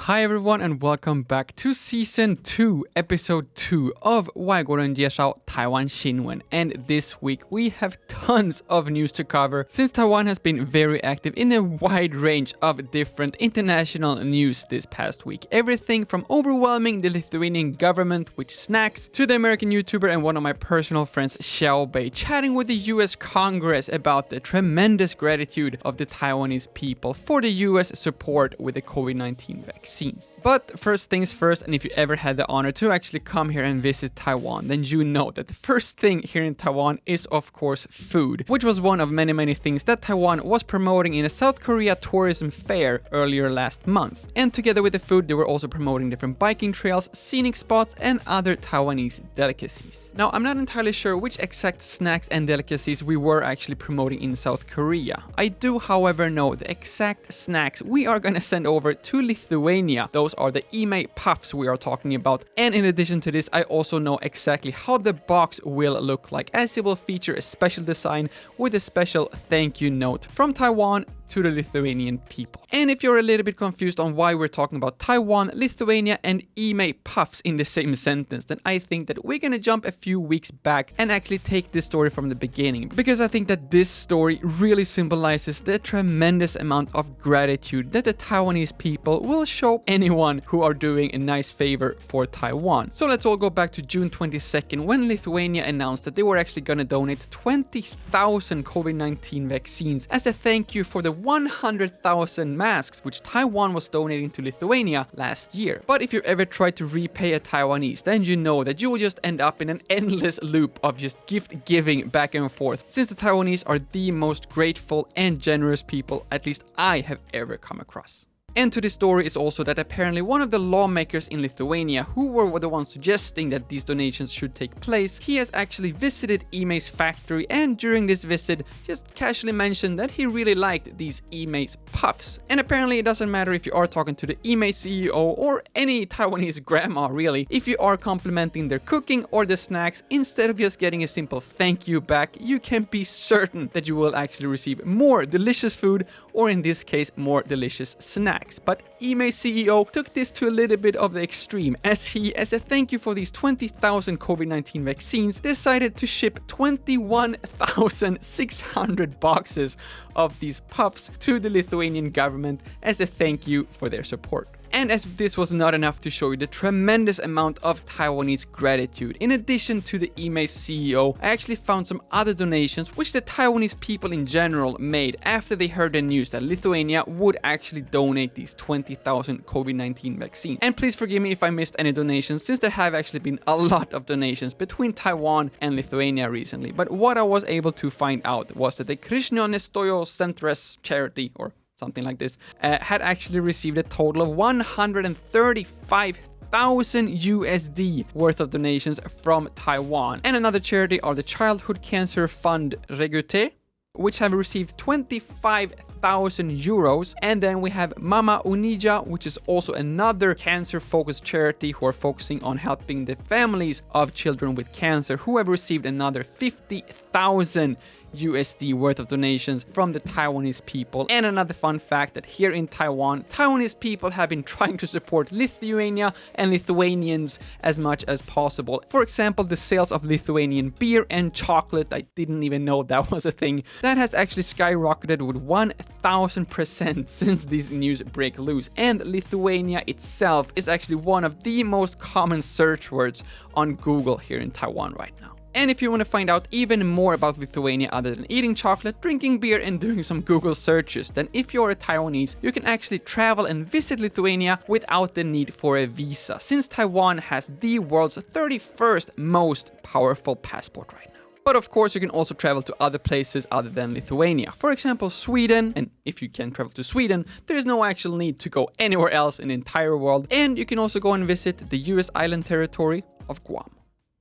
Hi everyone and welcome back to Season 2, Episode 2 of 外国人介绍台湾新闻. And this week we have tons of news to cover since Taiwan has been very active in a wide range of different international news this past week. Everything from overwhelming the Lithuanian government with snacks to the American YouTuber and one of my personal friends, Xiaobei, chatting with the US Congress about the tremendous gratitude of the Taiwanese people for the US support with the COVID-19 vaccine. But first things first, and if you ever had the honor to actually come here and visit Taiwan, then you know that the first thing here in Taiwan is of course food, which was one of many things that Taiwan was promoting in a South Korea tourism fair earlier last month. And together with the food, they were also promoting different biking trails, scenic spots, and other Taiwanese delicacies. Now, I'm not entirely sure which exact snacks and delicacies we were actually promoting in South Korea. I do, however, know the exact snacks we are gonna send over to Lithuania. Those are the TAIPEI puffs we are talking about. And in addition to this, I also know exactly how the box will look like, as it will feature a special design with a special thank you note from Taiwan to the Lithuanian people. And if you're a little bit confused on why we're talking about Taiwan, Lithuania, and TAIPEI puffs in the same sentence, then I think that we're gonna jump a few weeks back and actually take this story from the beginning, because I think that this story really symbolizes the tremendous amount of gratitude that the Taiwanese people will show anyone who are doing a nice favor for Taiwan. So let's all go back to June 22nd when Lithuania announced that they were actually gonna donate 20,000 COVID-19 vaccines as a thank you for the 100,000 masks which Taiwan was donating to Lithuania last year. But if you ever try to repay a Taiwanese, then you know that you will just end up in an endless loop of just gift giving back and forth, since the Taiwanese are the most grateful and generous people at least I have ever come across. And to this story is also that apparently one of the lawmakers in Lithuania, who were the ones suggesting that these donations should take place, he has actually visited TAIPEI's factory, and during this visit just casually mentioned that he really liked these TAIPEI's puffs. And apparently it doesn't matter if you are talking to the TAIPEI CEO or any Taiwanese grandma really, if you are complimenting their cooking or the snacks, instead of just getting a simple thank you back, you can be certain that you will actually receive more delicious food, or in this case more delicious snacks. But TAIPEI CEO took this to a little bit of the extreme, as he, as a thank you for these 20,000 COVID-19 vaccines, decided to ship 21,600 boxes of these puffs to the Lithuanian government as a thank you for their support. And as if this was not enough to show you the tremendous amount of Taiwanese gratitude, in addition to the TAIPEI CEO, I actually found some other donations which the Taiwanese people in general made after they heard the news that Lithuania would actually donate these 20,000 COVID-19 vaccines. And please forgive me if I missed any donations, since there have actually been a lot of donations between Taiwan and Lithuania recently. But what I was able to find out was that the Krishna Stoyo Centres charity, or something like this, had actually received a total of 135,000 USD worth of donations from Taiwan. And another charity are the Childhood Cancer Fund Regute, which have received 25,000 euros. And then we have Mama Unija, which is also another cancer-focused charity who are focusing on helping the families of children with cancer, who have received another 50,000 USD worth of donations from the Taiwanese people. And another fun fact that here in Taiwan, Taiwanese people have been trying to support Lithuania and Lithuanians as much as possible. For example, the sales of Lithuanian beer and chocolate, I didn't even know that was a thing, that has actually skyrocketed with 1,000% since these news break loose. And Lithuania itself is actually one of the most common search words on Google here in Taiwan right now. And if you want to find out even more about Lithuania other than eating chocolate, drinking beer, and doing some Google searches, then if you're a Taiwanese, you can actually travel and visit Lithuania without the need for a visa, since Taiwan has the world's 31st most powerful passport right now. But of course, you can also travel to other places other than Lithuania. For example, Sweden. And if you can travel to Sweden, there is no actual need to go anywhere else in the entire world. And you can also go and visit the US island territory of Guam.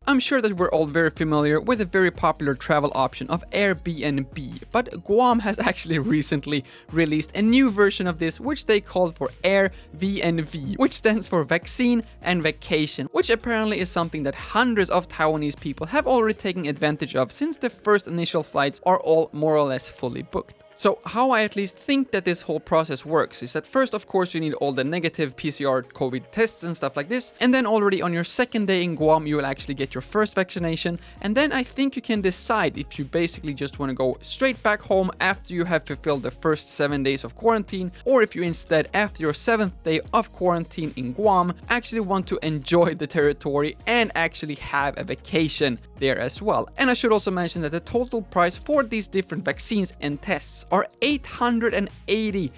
I'm sure that we're all very familiar with the very popular travel option of Airbnb, but Guam has actually recently released a new version of this, which they called for AirVNV, which stands for Vaccine and Vacation, which apparently is something that hundreds of Taiwanese people have already taken advantage of, since the first initial flights are all more or less fully booked. So how I at least think that this whole process works is that first, of course, you need all the negative PCR COVID tests and stuff like this. And then already on your second day in Guam, you will actually get your first vaccination. And then I think you can decide if you basically just want to go straight back home after you have fulfilled the first 7 days of quarantine, or if you instead, after your 7th day of quarantine in Guam, actually want to enjoy the territory and actually have a vacation there as well. And I should also mention that the total price for these different vaccines and tests are $880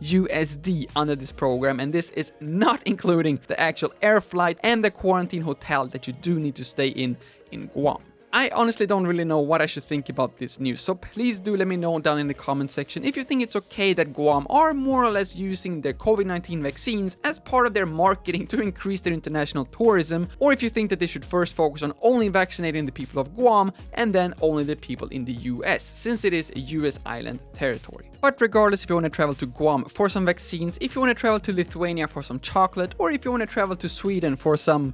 USD under this program, and this is not including the actual air flight and the quarantine hotel that you do need to stay in Guam. I honestly don't really know what I should think about this news, so please do let me know down in the comment section if you think it's okay that Guam are more or less using their COVID-19 vaccines as part of their marketing to increase their international tourism, or if you think that they should first focus on only vaccinating the people of Guam and then only the people in the US, since it is a US island territory. But regardless, if you want to travel to Guam for some vaccines, if you want to travel to Lithuania for some chocolate, or if you want to travel to Sweden for some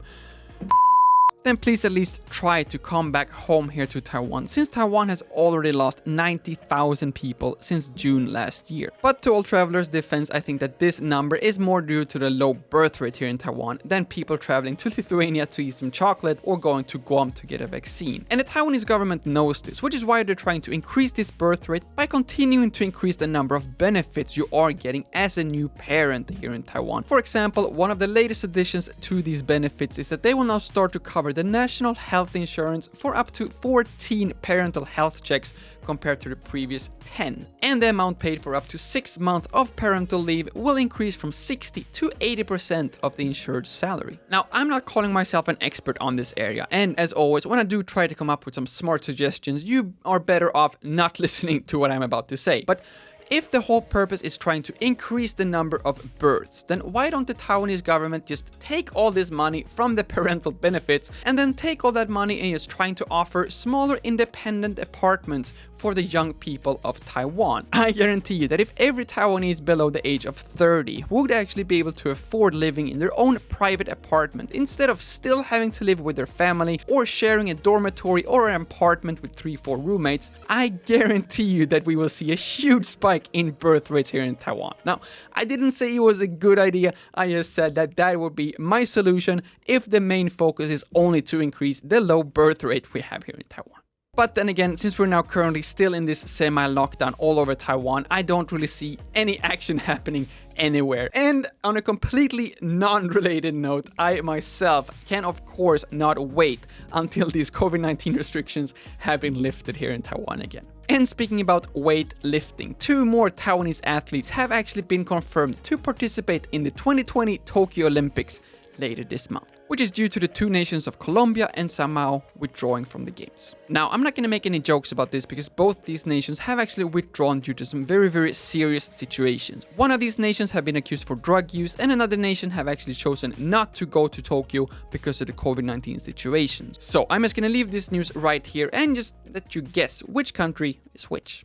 then please at least try to come back home here to Taiwan, since Taiwan has already lost 90,000 people since June last year. But to all travelers' defense, I think that this number is more due to the low birth rate here in Taiwan than people traveling to Lithuania to eat some chocolate or going to Guam to get a vaccine. And the Taiwanese government knows this, which is why they're trying to increase this birth rate by continuing to increase the number of benefits you are getting as a new parent here in Taiwan. For example, one of the latest additions to these benefits is that they will now start to cover the national health insurance for up to 14 parental health checks compared to the previous 10. And the amount paid for up to 6 months of parental leave will increase from 60 to 80% of the insured salary. Now, I'm not calling myself an expert on this area, and as always, when I do try to come up with some smart suggestions, you are better off not listening to what I'm about to say. But if the whole purpose is trying to increase the number of births, then why don't the Taiwanese government just take all this money from the parental benefits and then take all that money and is trying to offer smaller independent apartments for the young people of Taiwan? I guarantee you that if every Taiwanese below the age of 30 would actually be able to afford living in their own private apartment instead of still having to live with their family or sharing a dormitory or an apartment with 3-4 roommates, I guarantee you that we will see a huge spike in birth rates here in Taiwan. Now, I didn't say it was a good idea, I just said that that would be my solution if the main focus is only to increase the low birth rate we have here in Taiwan. But then again, since we're now currently still in this semi-lockdown all over Taiwan, I don't really see any action happening anywhere. And on a completely non-related note, I myself can of course not wait until these COVID-19 restrictions have been lifted here in Taiwan again. And speaking about weightlifting, 2 more Taiwanese athletes have actually been confirmed to participate in the 2020 Tokyo Olympics later this month, which is due to the 2 nations of Colombia and Samoa withdrawing from the games. Now, I'm not going to make any jokes about this because both these nations have actually withdrawn due to some very, very serious situations. One of these nations have been accused for drug use, and another nation have actually chosen not to go to Tokyo because of the COVID-19 situations. So I'm just going to leave this news right here and just let you guess which country is which.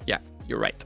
Yeah, you're right.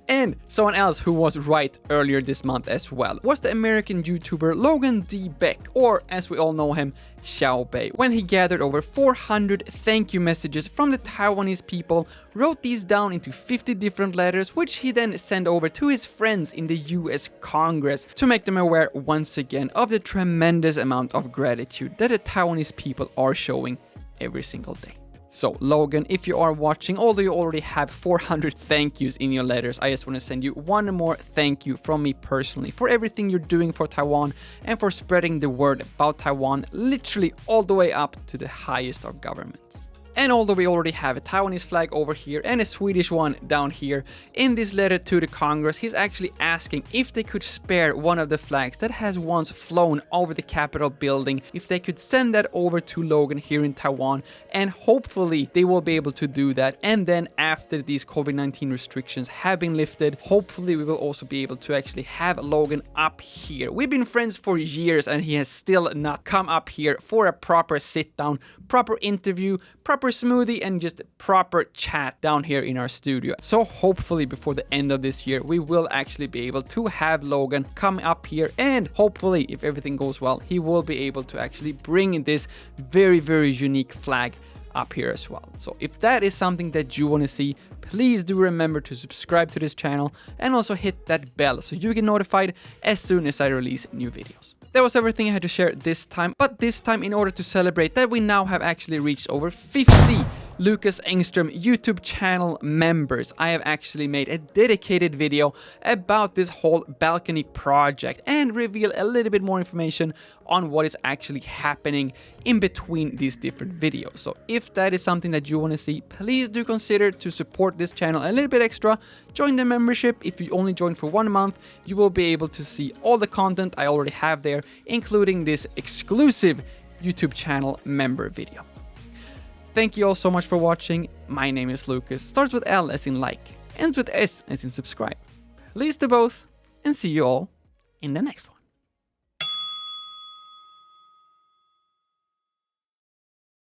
And someone else who was right earlier this month as well was the American YouTuber Logan D. Beck, or as we all know him, Xiaobei, when he gathered over 400 thank you messages from the Taiwanese people, wrote these down into 50 different letters, which he then sent over to his friends in the US Congress to make them aware once again of the tremendous amount of gratitude that the Taiwanese people are showing every single day. So Logan, if you are watching, although you already have 400 thank yous in your letters, I just want to send you one more thank you from me personally for everything you're doing for Taiwan and for spreading the word about Taiwan literally all the way up to the highest of governments. And although we already have a Taiwanese flag over here and a Swedish one down here, in this letter to the Congress, he's actually asking if they could spare one of the flags that has once flown over the Capitol building, if they could send that over to Logan here in Taiwan, and hopefully they will be able to do that. And then after these COVID-19 restrictions have been lifted, hopefully we will also be able to actually have Logan up here. We've been friends for years and he has still not come up here for a proper sit down, proper interview, proper smoothie, and just proper chat down here in our studio. So hopefully before the end of this year, we will actually be able to have Logan come up here, and hopefully if everything goes well, he will be able to actually bring this very, very unique flag up here as well. So if that is something that you want to see, please do remember to subscribe to this channel and also hit that bell so you get notified as soon as I release new videos. That was everything I had to share this time, but this time in order to celebrate that we now have actually reached over 50 Lukas Engström YouTube channel members, I have actually made a dedicated video about this whole balcony project and reveal a little bit more information on what is actually happening in between these different videos. So if that is something that you want to see, please do consider to support this channel a little bit extra. Join the membership. If you only join for 1 month, you will be able to see all the content I already have there, including this exclusive YouTube channel member video. Thank you all so much for watching. My name is Lukas. Starts with L as in like, ends with S as in subscribe. Please do both, and see you all in the next one.